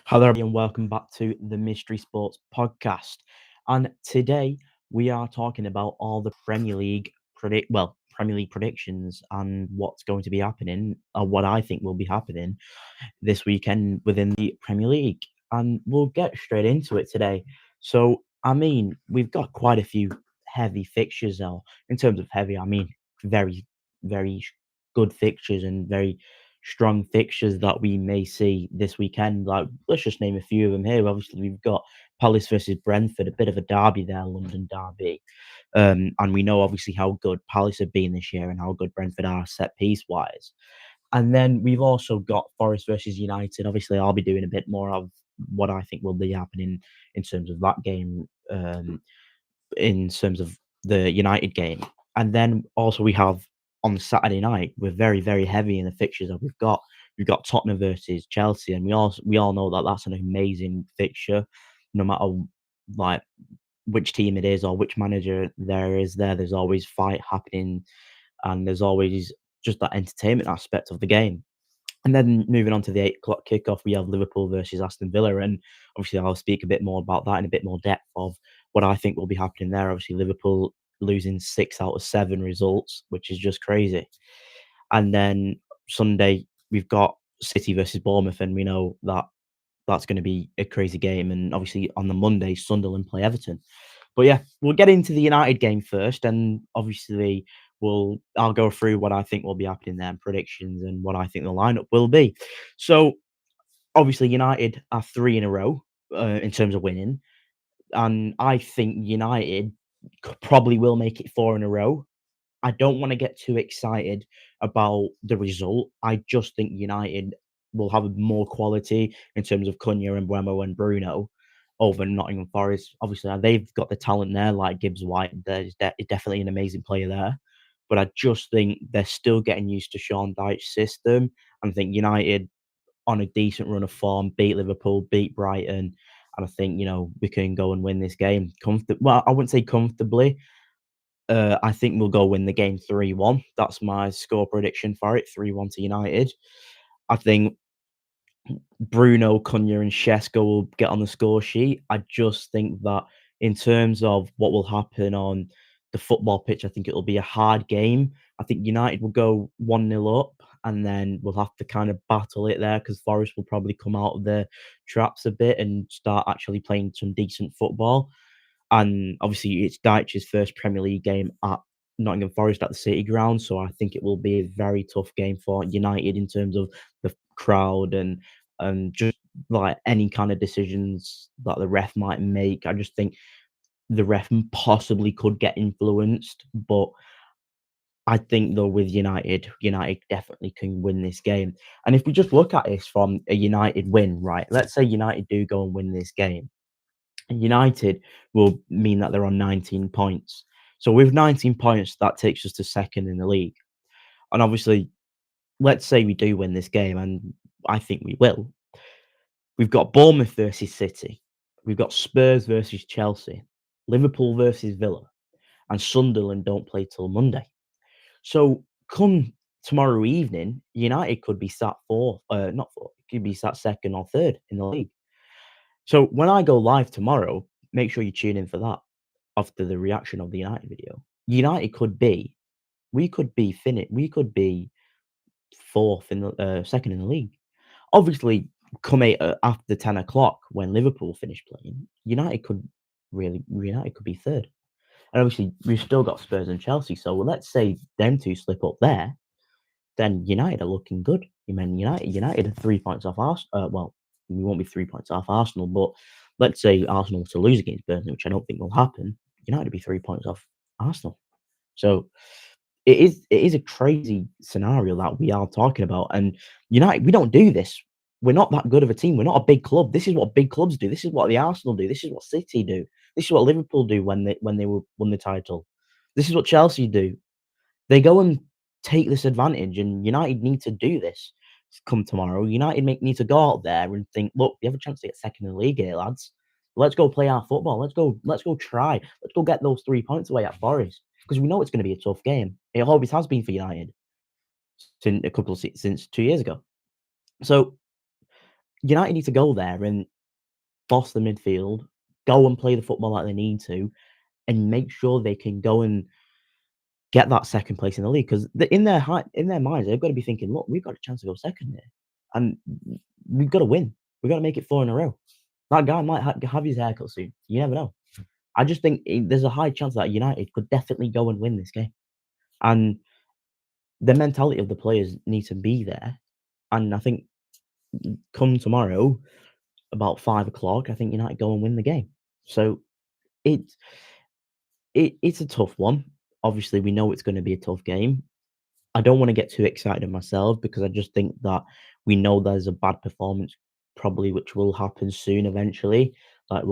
Hello, everybody, and welcome back to the Mystery Sports Podcast. And today we are talking about all the Premier League predictions and what's going to be happening, or what I think will be happening this weekend within the Premier League. And we'll get straight into it today. So, we've got quite a few heavy fixtures now. In terms of heavy, I mean very, very good fixtures and very strong fixtures that we may see this weekend. Like, let's just name a few of them here. Obviously, we've got Palace versus Brentford, a bit of a derby there, London derby. And we know obviously how good Palace have been this year and how good Brentford are set piece wise. And then we've also got Forest versus United. Obviously, I'll be doing a bit more of what I think will be happening in terms of that game, in terms of the United game. And then also we have on Saturday night, we're very, very heavy in the fixtures that we've got Tottenham versus Chelsea, and we all know that that's an amazing fixture, no matter like which team it is or which manager there is there. There's always fight happening, and there's always just that entertainment aspect of the game. And then moving on to the 8 o'clock kickoff, we have Liverpool versus Aston Villa, and obviously I'll speak a bit more about that in a bit more depth of what I think will be happening there. Obviously, Liverpool losing 6 out of 7 results, which is just crazy. And then Sunday we've got City versus Bournemouth, and we know that that's going to be a crazy game. And obviously on the Monday, Sunderland play Everton. But yeah, we'll get into the United game first, and obviously I'll go through what I think will be happening there and predictions and what I think the lineup will be. So obviously United are 3 in a row in terms of winning, and I think United probably will make it 4 in a row. I don't want to get too excited about the result. I just think United will have more quality in terms of Cunha and Buemo and Bruno over Nottingham Forest. Obviously, they've got the talent there, like Gibbs White. There's definitely an amazing player there. But I just think they're still getting used to Sean Dyche's system. And I think United, on a decent run of form, beat Liverpool, beat Brighton. And I think, we can go and win this game comfortably. Well, I wouldn't say comfortably. I think we'll go win the game 3-1. That's my score prediction for it, 3-1 to United. I think Bruno, Cunha, and Shesko will get on the score sheet. I just think that in terms of what will happen on the football pitch, I think it'll be a hard game. I think United will go 1-0 up, and then we'll have to kind of battle it there because Forest will probably come out of their traps a bit and start actually playing some decent football. And obviously, it's Dyche's first Premier League game at Nottingham Forest at the City Ground, so I think it will be a very tough game for United in terms of the crowd and just like any kind of decisions that the ref might make. I just think the ref possibly could get influenced, but I think though with United definitely can win this game. And if we just look at this from a United win, right? Let's say United do go and win this game. United will mean that they're on 19 points. So with 19 points, that takes us to second in the league. And obviously, let's say we do win this game, and I think we will. We've got Bournemouth versus City. We've got Spurs versus Chelsea, Liverpool versus Villa, and Sunderland don't play till Monday. So come tomorrow evening, United could be sat fourth, not fourth, could be sat second or third in the league. So when I go live tomorrow, make sure you tune in for that after the reaction of the United video. United could be, we could be fourth in the second in the league. Obviously, come after 10 o'clock when Liverpool finish playing, United could be third. And obviously, we've still got Spurs and Chelsea. So let's say them two slip up there, then United are looking good. You mean United are 3 points off Arsenal. Well, we won't be 3 points off Arsenal, but let's say Arsenal to lose against Burnley, which I don't think will happen. United will be 3 points off Arsenal. So it is a crazy scenario that we are talking about. And United, we don't do this. We're not that good of a team. We're not a big club. This is what big clubs do. This is what the Arsenal do. This is what City do. This is what Liverpool do when they won the title. This is what Chelsea do. They go and take this advantage, and United need to do this come tomorrow. United need to go out there and think, look, we have a chance to get second in the league here, lads. Let's go play our football. Let's go try. Let's go get those 3 points away at Forest. Because we know it's going to be a tough game. It always has been for United since 2 years ago. So United need to go there and boss the midfield, go and play the football that they need to, and make sure they can go and get that second place in the league. Because in their minds, they've got to be thinking, "Look, we've got a chance to go second here, and we've got to win. We've got to make it 4 in a row." That guy might have his haircut soon. You never know. I just think there's a high chance that United could definitely go and win this game, and the mentality of the players need to be there. And I think come tomorrow about 5 o'clock, I think United go and win the game. So it's it's a tough one. Obviously, we know it's going to be a tough game. I don't want to get too excited myself because I just think that we know there's a bad performance probably which will happen soon eventually. Like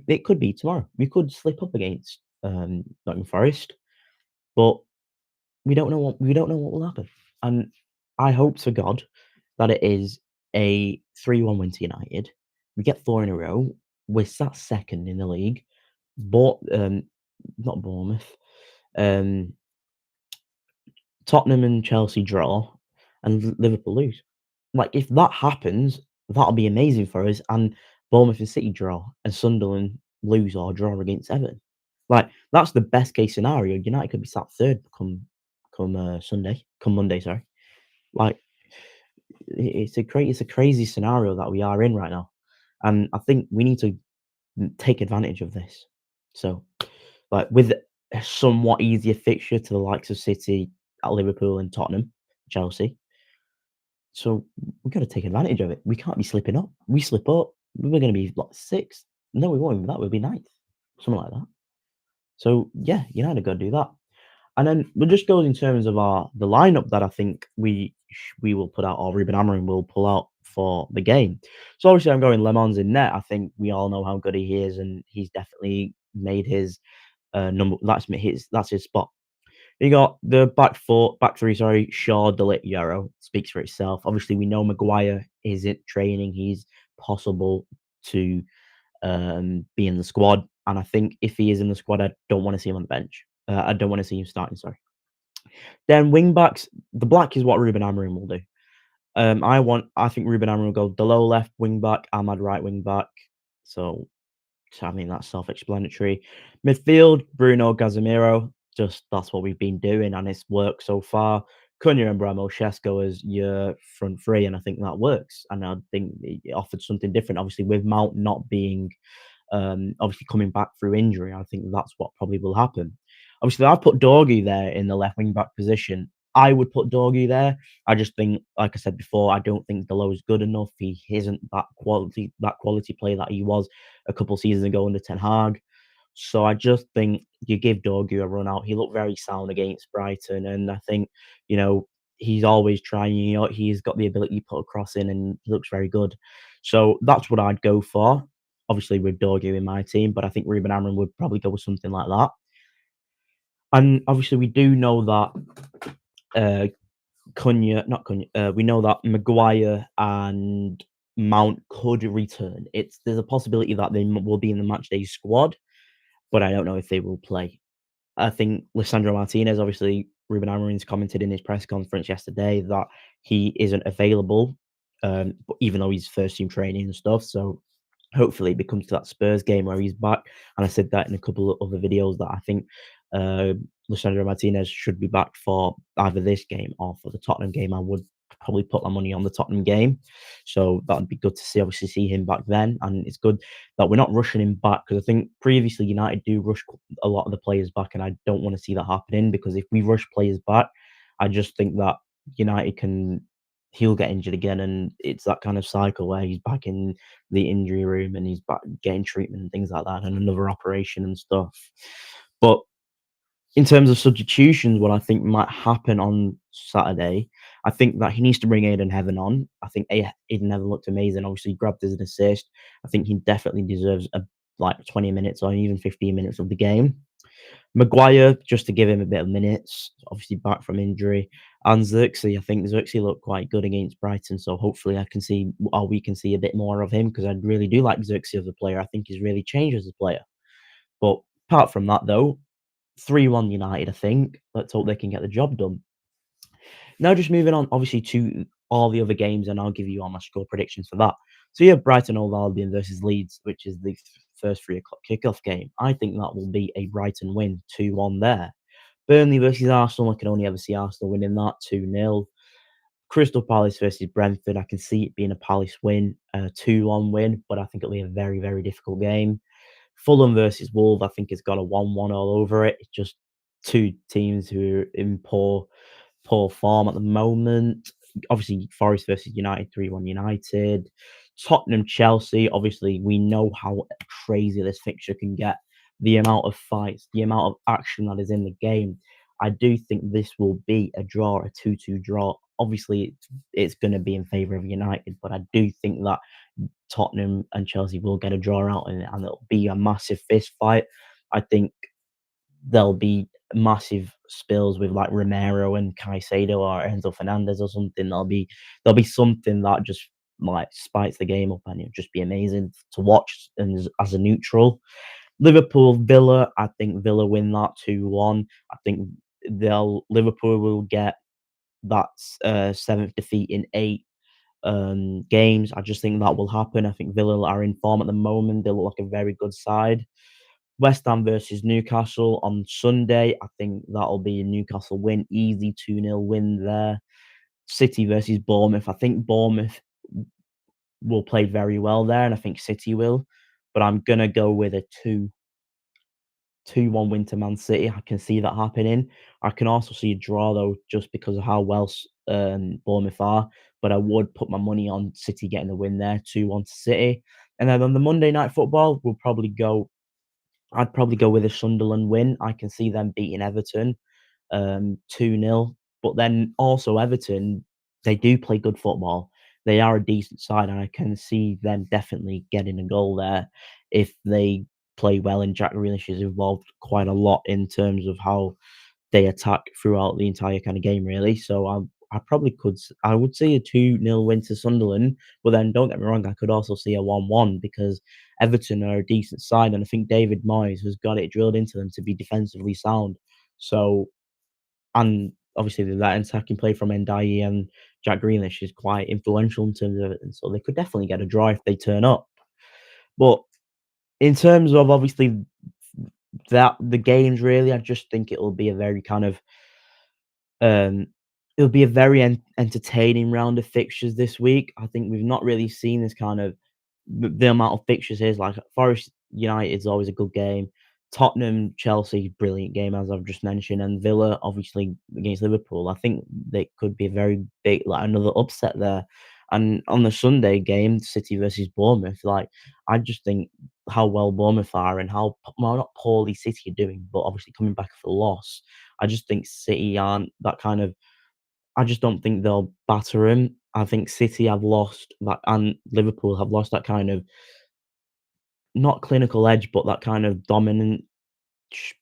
it could be tomorrow. We could slip up against Nottingham Forest, but we don't know what will happen. And I hope to God that it is a 3-1 win to United. We get 4 in a row. We're sat second in the league. But not Bournemouth. Um, Tottenham and Chelsea draw, and Liverpool lose. Like if that happens, that'll be amazing for us. And Bournemouth and City draw, and Sunderland lose or draw against Everton. Like that's the best case scenario. United could be sat third come Monday. Sorry. Like it's a crazy scenario that we are in right now, and I think we need to take advantage of this. So, like with a somewhat easier fixture to the likes of City, at Liverpool, and Tottenham, Chelsea. So we've got to take advantage of it. We can't be slipping up. We slip up, we're going to be like sixth. No, we won't even that. We'll be ninth, something like that. So yeah, United got to do that. And then we'll just go in terms of the lineup that I think we will put out, or Ruben Amorim will pull out for the game. So obviously, I'm going Lemons in net. I think we all know how good he is, and he's definitely made his number. That's his spot. You got the back three. Sorry, Shaw, De Ligt, Yarrow speaks for itself. Obviously, we know Maguire is in training. He's possible to be in the squad, and I think if he is in the squad, I don't want to see him on the bench. I don't want to see him starting. Sorry. Then wing backs, the black is what Ruben Amorim will do. I think Ruben Amorim will go Delo left wing back, Ahmad right wing back. So I mean that's self-explanatory. Midfield, Bruno, Casemiro. Just that's what we've been doing, and it's worked so far. Cunha and Bramo Shesko as your front three, and I think that works. And I think it offered something different. Obviously, with Mount not being obviously coming back through injury, I think that's what probably will happen. Obviously, I put Dorgu there in the left wing back position. I would put Dorgu there. I just think, like I said before, I don't think Delo is good enough. He isn't that quality player that he was a couple seasons ago under Ten Hag. So I just think you give Dorgu a run out. He looked very sound against Brighton, and I think he's always trying. He's got the ability to put a cross in, and he looks very good. So that's what I'd go for. Obviously, with Dorgu in my team, but I think Ruben Amorim would probably go with something like that. And obviously, we do know that uh, we know that Maguire and Mount could return. There's a possibility that they will be in the matchday squad, but I don't know if they will play. I think Lisandro Martinez, obviously, Ruben Amorim's commented in his press conference yesterday that he isn't available, but even though he's first team training and stuff. So hopefully it becomes to that Spurs game where he's back. And I said that in a couple of other videos that I think uh, Lisandro Martinez should be back for either this game or for the Tottenham game. I would probably put my money on the Tottenham game. So that would be good to see, obviously, see him back then. And it's good that we're not rushing him back because I think previously United do rush a lot of the players back, and I don't want to see that happening because if we rush players back, I just think that United he'll get injured again, and it's that kind of cycle where he's back in the injury room and he's back getting treatment and things like that, and another operation and stuff. But in terms of substitutions, what I think might happen on Saturday, I think that he needs to bring Aiden Heaven on. I think Aiden Heaven looked amazing. Obviously, he grabbed as an assist. I think he definitely deserves like 20 minutes or even 15 minutes of the game. Maguire, just to give him a bit of minutes, obviously back from injury. And Xerxes, I think Xerxes looked quite good against Brighton. So hopefully we can see a bit more of him because I really do like Xerxes as a player. I think he's really changed as a player. But apart from that, though, 3-1 United, I think. Let's hope they can get the job done. Now, just moving on, obviously, to all the other games, and I'll give you all my score predictions for that. So you have Brighton Hove Albion versus Leeds, which is the first 3 o'clock kickoff game. I think that will be a Brighton win, 2-1 there. Burnley versus Arsenal, I can only ever see Arsenal winning that 2-0. Crystal Palace versus Brentford, I can see it being a Palace win, a 2-1 win, but I think it'll be a very, very difficult game. Fulham versus Wolves, I think it's got a 1-1 all over it. It's just two teams who are in poor form at the moment. Obviously, Forest versus United, 3-1 United. Tottenham, Chelsea, obviously, we know how crazy this fixture can get. The amount of fights, the amount of action that is in the game. I do think this will be a draw, a 2-2 draw. Obviously, it's going to be in favour of United, but I do think that Tottenham and Chelsea will get a draw out in it, and it'll be a massive fist fight. I think there'll be massive spills with like Romero and Caicedo or Enzo Fernandez or something. There'll be something that just like spikes the game up, and it'll just be amazing to watch and as a neutral. Liverpool Villa, I think Villa win that 2-1. I think they'll Liverpool will get that seventh defeat in 8 games. I just think that will happen. I think Villa are in form at the moment. They look like a very good side. West Ham versus Newcastle on Sunday. I think that'll be a Newcastle win, easy 2-0 win there. City versus Bournemouth. I think Bournemouth will play very well there, and I think City will. But I'm gonna go with a 2-1 win to Man City. I can see that happening. I can also see a draw though, just because of how well Bournemouth are. But I would put my money on City getting the win there, 2-1 to City. And then on the Monday night football, I'd probably go with a Sunderland win. I can see them beating Everton 2-0. But then also Everton, they do play good football. They are a decent side, and I can see them definitely getting a goal there if they play well. And Jack Grealish is involved quite a lot in terms of how they attack throughout the entire kind of game, really. So I probably I would see a 2-0 win to Sunderland, but then don't get me wrong, I could also see a 1-1 because Everton are a decent side, and I think David Moyes has got it drilled into them to be defensively sound. So, and obviously that attacking play from Ndiaye and Jack Grealish is quite influential in terms of it, and so they could definitely get a draw if they turn up. But in terms of obviously that the games, really, I just think it'll be a very kind of Um, it'll be a very entertaining round of fixtures this week. I think we've not really seen this kind of the amount of fixtures is like Forest United is always a good game. Tottenham Chelsea brilliant game as I've just mentioned, and Villa obviously against Liverpool. I think they could be a very big like another upset there. And on the Sunday game, City versus Bournemouth, like I just think how well Bournemouth are and how well not poorly City are doing, but obviously coming back for a loss. I just think City aren't that kind of. I just don't think they'll batter him. I think City have lost that, and Liverpool have lost that kind of not clinical edge, but that kind of dominant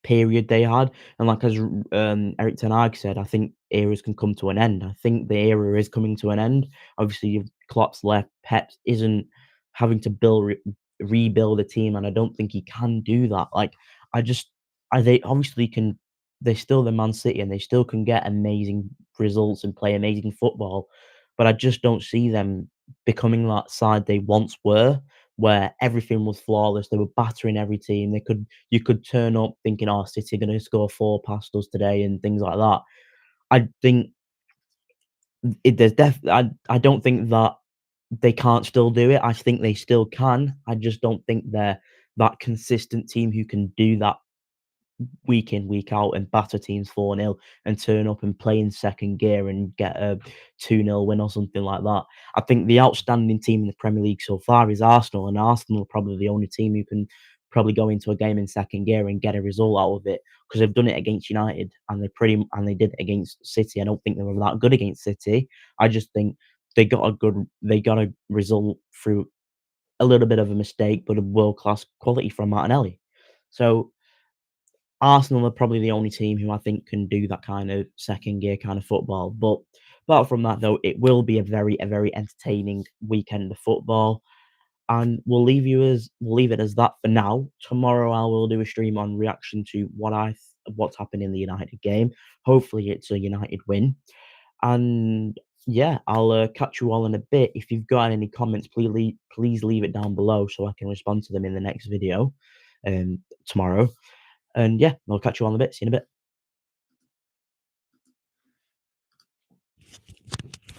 period they had. And like as Eric Ten Hag said, I think eras can come to an end. I think the era is coming to an end. Obviously, Klopp's left. Pep isn't having to rebuild a team, and I don't think he can do that. Like I just, they obviously can. They're still the Man City, and they still can get amazing results and play amazing football. But I just don't see them becoming that side they once were, where everything was flawless. They were battering every team. You could turn up thinking, "Oh, City are gonna score 4 past us today," and things like that. I think I don't think that they can't still do it. I think they still can. I just don't think they're that consistent team who can do that week in, week out and batter teams 4-0 and turn up and play in second gear and get a 2-0 win or something like that. I think the outstanding team in the Premier League so far is Arsenal, and Arsenal are probably the only team who can probably go into a game in second gear and get a result out of it because they've done it against United and they did it against City. I don't think they were that good against City. I just think they got a result through a little bit of a mistake, but a world class quality from Martinelli. So Arsenal are probably the only team who I think can do that kind of second gear kind of football. But apart from that, though, it will be a very entertaining weekend of football. And we'll leave it as that for now. Tomorrow I will do a stream on reaction to what's happened in the United game. Hopefully it's a United win. And yeah, I'll catch you all in a bit. If you've got any comments, please leave it down below so I can respond to them in the next video tomorrow. And yeah, I'll catch you all in a bit. See you in a bit.